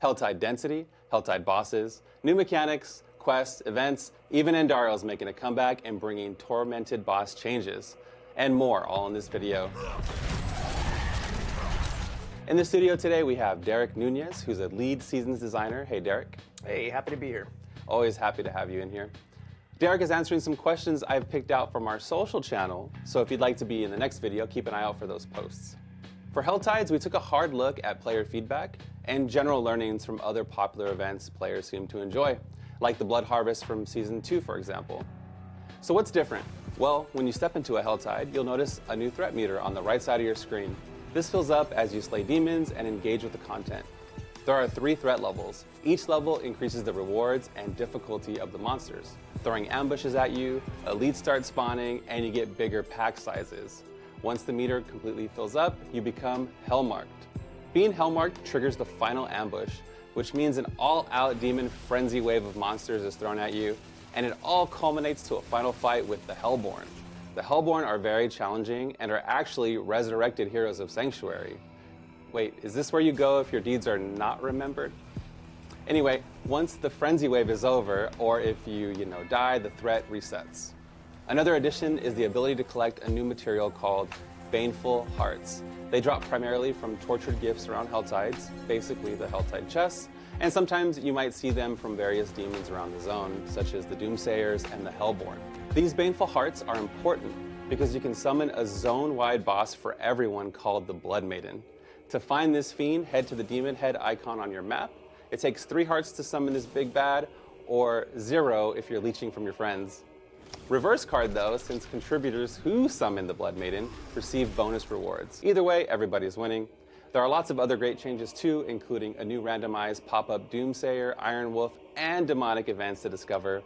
Helltide density, Helltide bosses, new mechanics, quests, events, even Andariel's making a comeback and bringing Tormented boss changes, and more, all in this video. In the studio today, we have Derek Nunez, who's a lead seasons designer. Hey, Derek. Hey, happy to be here. Always happy to have you in here. Derek is answering some questions I've picked out from our social channel, so if you'd like to be in the next video, keep an eye out for those posts. For Helltides, we took a hard look at player feedback and general learnings from other popular events players seem to enjoy, like the Blood Harvest from Season 2, for example. So what's different? Well, when you step into a Helltide, you'll notice a new threat meter on the right side of your screen. This fills up as you slay demons and engage with the content. There are 3 threat levels. Each level increases the rewards and difficulty of the monsters. Throwing ambushes at you, elites start spawning, and you get bigger pack sizes. Once the meter completely fills up, you become Hellmarked. Being Hellmarked triggers the final ambush, which means an all-out demon frenzy wave of monsters is thrown at you, and it all culminates to a final fight with the Hellborn. The Hellborn are very challenging and are actually resurrected heroes of Sanctuary. Wait, is this where you go if your deeds are not remembered? Anyway, once the frenzy wave is over, or if you die, the threat resets. Another addition is the ability to collect a new material called Baneful Hearts. They drop primarily from tortured gifts around Helltides, basically the Helltide chests, and sometimes you might see them from various demons around the zone, such as the Doomsayers and the Hellborn. These Baneful Hearts are important because you can summon a zone-wide boss for everyone called the Blood Maiden. To find this fiend, head to the demon head icon on your map. It takes 3 hearts to summon this big bad, or 0 if you're leeching from your friends. Reverse card though, since contributors who summon the Blood Maiden receive bonus rewards. Either way, everybody's winning. There are lots of other great changes too, including a new randomized pop-up Doomsayer, Iron Wolf, and demonic events to discover.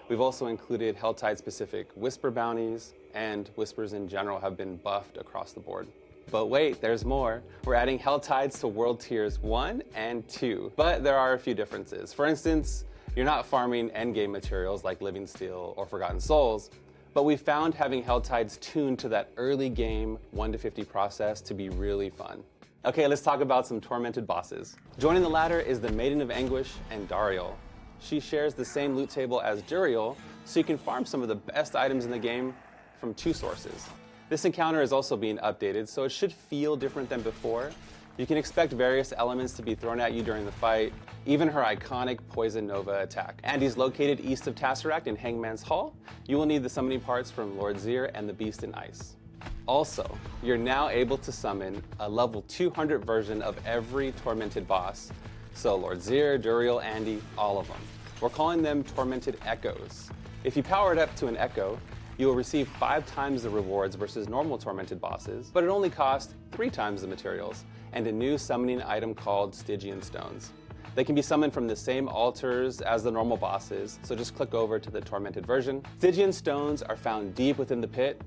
We've also included Helltide-specific Whisper bounties, and Whispers in general have been buffed across the board. But wait, there's more. We're adding Helltides to World Tiers 1 and 2, but there are a few differences. For instance, you're not farming endgame materials like Living Steel or Forgotten Souls, but we found having Helltides tuned to that early game 1 to 50 process to be really fun. Okay, let's talk about some Tormented bosses. Joining the ladder is the Maiden of Anguish, Andariel. She shares the same loot table as Duriel, so you can farm some of the best items in the game from 2 sources. This encounter is also being updated, so it should feel different than before. You can expect various elements to be thrown at you during the fight, even her iconic Poison Nova attack. Andy's located east of Tesseract in Hangman's Hall. You will need the summoning parts from Lord Zir and the Beast in Ice. Also, you're now able to summon a level 200 version of every Tormented boss. So Lord Zir, Duriel, Andy, all of them. We're calling them Tormented Echoes. If you power it up to an Echo, you will receive 5 times the rewards versus normal Tormented bosses, but it only costs 3 times the materials, and a new summoning item called Stygian Stones. They can be summoned from the same altars as the normal bosses, so just click over to the Tormented version. Stygian Stones are found deep within the pit.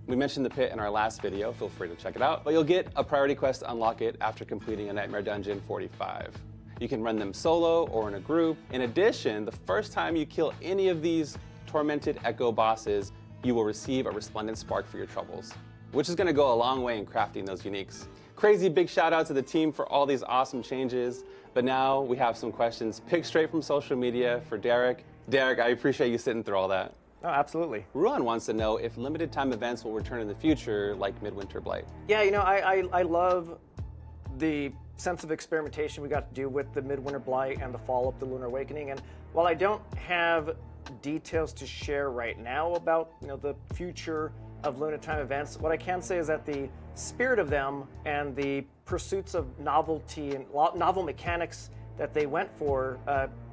We mentioned the pit in our last video, feel free to check it out, but you'll get a priority quest to unlock it after completing a Nightmare Dungeon 45. You can run them solo or in a group. In addition, the first time you kill any of these Tormented Echo bosses, you will receive a Resplendent Spark for your troubles, which is going to go a long way in crafting those uniques. Crazy big shout out to the team for all these awesome changes, but now we have some questions picked straight from social media for Derek. Derek, I appreciate you sitting through all that. Oh, absolutely. Ruan wants to know if limited time events will return in the future, like Midwinter Blight. Yeah, I love the sense of experimentation we got to do with the Midwinter Blight and the follow-up, the Lunar Awakening. And while I don't have details to share right now about the future of limited time events, what I can say is that the spirit of them and the pursuits of novelty and novel mechanics that they went for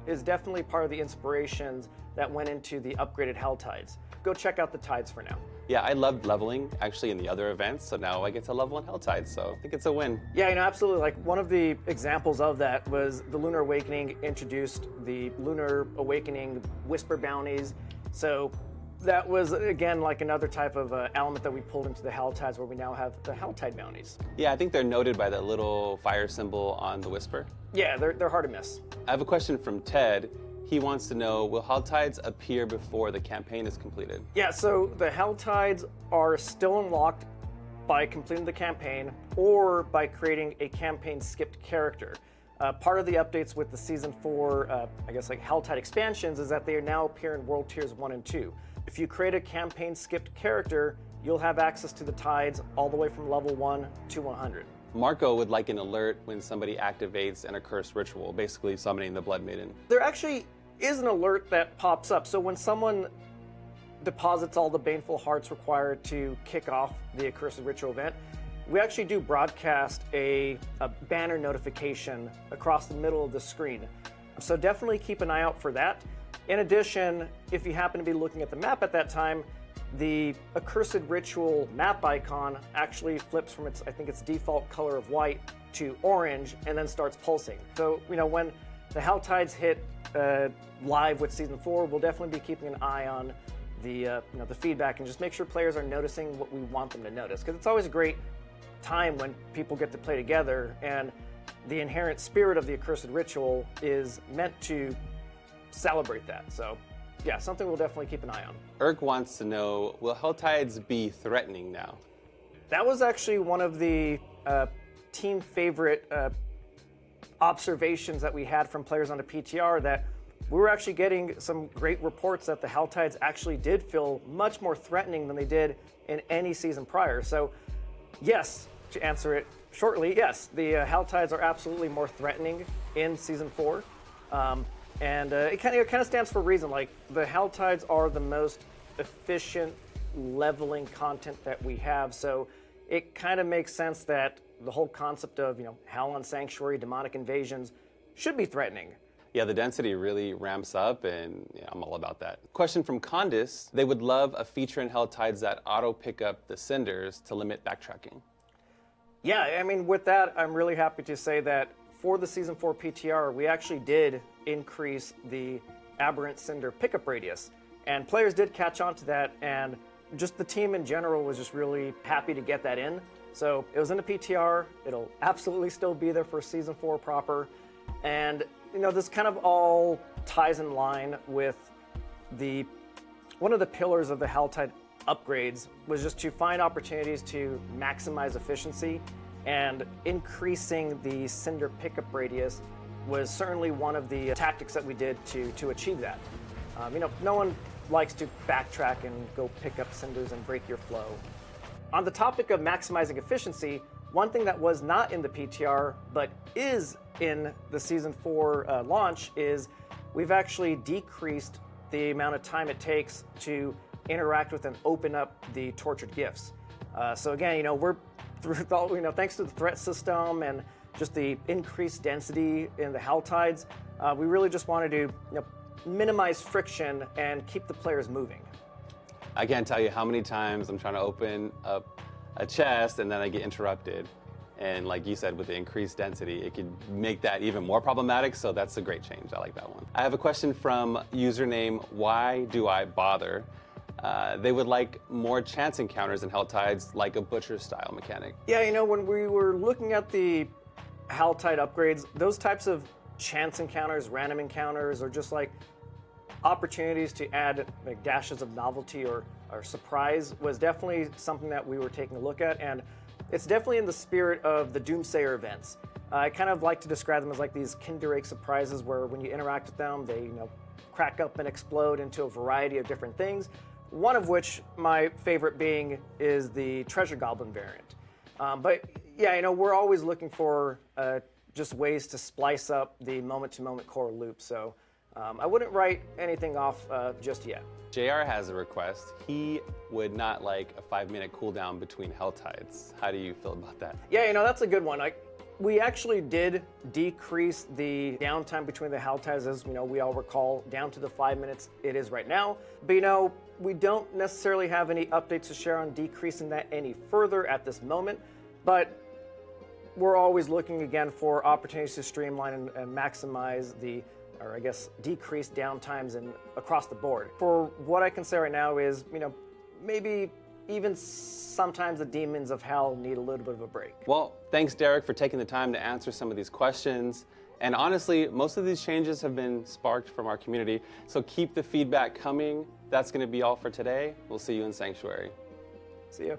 is definitely part of the inspirations that went into the upgraded Helltides. Go check out the Tides for now. Yeah, I loved leveling actually in the other events, so now I get to level in Helltide, so I think it's a win. Yeah, absolutely. Like one of the examples of that was the Lunar Awakening introduced the Lunar Awakening Whisper bounties. So that was, again, like another type of element that we pulled into the Helltides, where we now have the Helltide bounties. Yeah, I think they're noted by that little fire symbol on the Whisper. Yeah, they're hard to miss. I have a question from Ted. He wants to know, will Helltides appear before the campaign is completed? Yeah, so the Helltides are still unlocked by completing the campaign or by creating a campaign skipped character. Part of the updates with the Season 4, I guess like Helltide expansions, is that they now appear in World Tiers 1 and 2. If you create a campaign-skipped character, you'll have access to the tides all the way from level 1 to 100. Marco would like an alert when somebody activates an accursed ritual, basically summoning the Blood Maiden. There actually is an alert that pops up. So when someone deposits all the Baneful Hearts required to kick off the accursed ritual event, we actually do broadcast a banner notification across the middle of the screen. So definitely keep an eye out for that. In addition, if you happen to be looking at the map at that time, the accursed ritual map icon actually flips from its, I think its default color of white to orange and then starts pulsing. So, when the Helltides hit live with Season 4, we'll definitely be keeping an eye on the feedback and just make sure players are noticing what we want them to notice. Because it's always a great time when people get to play together, and the inherent spirit of the accursed ritual is meant to celebrate that. So yeah, something we'll definitely keep an eye on. Irk wants to know, will Helltides be threatening now? That was actually one of the team favorite observations that we had from players on the PTR, that we were actually getting some great reports that the Helltides actually did feel much more threatening than they did in any season prior. So yes, to answer it shortly, yes, the Helltides are absolutely more threatening in Season 4. And it kind of stands for a reason. Like, the Helltides are the most efficient leveling content that we have, so it kind of makes sense that the whole concept of, Hell on Sanctuary, demonic invasions, should be threatening. Yeah, the density really ramps up, and I'm all about that. Question from Condis: they would love a feature in Helltides that auto pick up the cinders to limit backtracking. Yeah, I mean, with that, I'm really happy to say that for the Season 4 PTR, we actually did increase the Aberrant Cinder pickup radius. And players did catch on to that, and just the team in general was just really happy to get that in. So it was in the PTR, it'll absolutely still be there for Season 4 proper. And, this kind of all ties in line with one of the pillars of the Helltide upgrades was just to find opportunities to maximize efficiency, and increasing the Cinder pickup radius was certainly one of the tactics that we did to achieve that. No one likes to backtrack and go pick up cinders and break your flow. On the topic of maximizing efficiency, one thing that was not in the PTR but is in the Season 4 launch is we've actually decreased the amount of time it takes to interact with and open up the tortured gifts. So again, we're through, thanks to the threat system and just the increased density in the Helltides, we really just wanted to minimize friction and keep the players moving. I can't tell you how many times I'm trying to open up a chest and then I get interrupted. And like you said, with the increased density, it could make that even more problematic, so that's a great change. I like that one. I have a question from username Why Do I Bother? They would like more chance encounters in Helltides, like a butcher-style mechanic. Yeah, when we were looking at the Helltide upgrades, those types of chance encounters, random encounters, or just like opportunities to add like dashes of novelty or surprise was definitely something that we were taking a look at, and it's definitely in the spirit of the Doomsayer events. I kind of like to describe them as like these Kinder Egg surprises where when you interact with them, they crack up and explode into a variety of different things. One of which, my favorite being, is the Treasure Goblin variant. But yeah, we're always looking for just ways to splice up the moment-to-moment core loop. So I wouldn't write anything off just yet. JR has a request. He would not like a 5-minute cooldown between Helltides. How do you feel about that? Yeah, that's a good one. We actually did decrease the downtime between the Helltides, as we all recall, down to the 5 minutes it is right now. But we don't necessarily have any updates to share on decreasing that any further at this moment, but we're always looking again for opportunities to streamline and maximize decrease downtimes across the board. For what I can say right now is, maybe even sometimes the demons of hell need a little bit of a break. Well, thanks, Derek, for taking the time to answer some of these questions. And honestly, most of these changes have been sparked from our community, so keep the feedback coming. That's going to be all for today. We'll see you in Sanctuary. See you.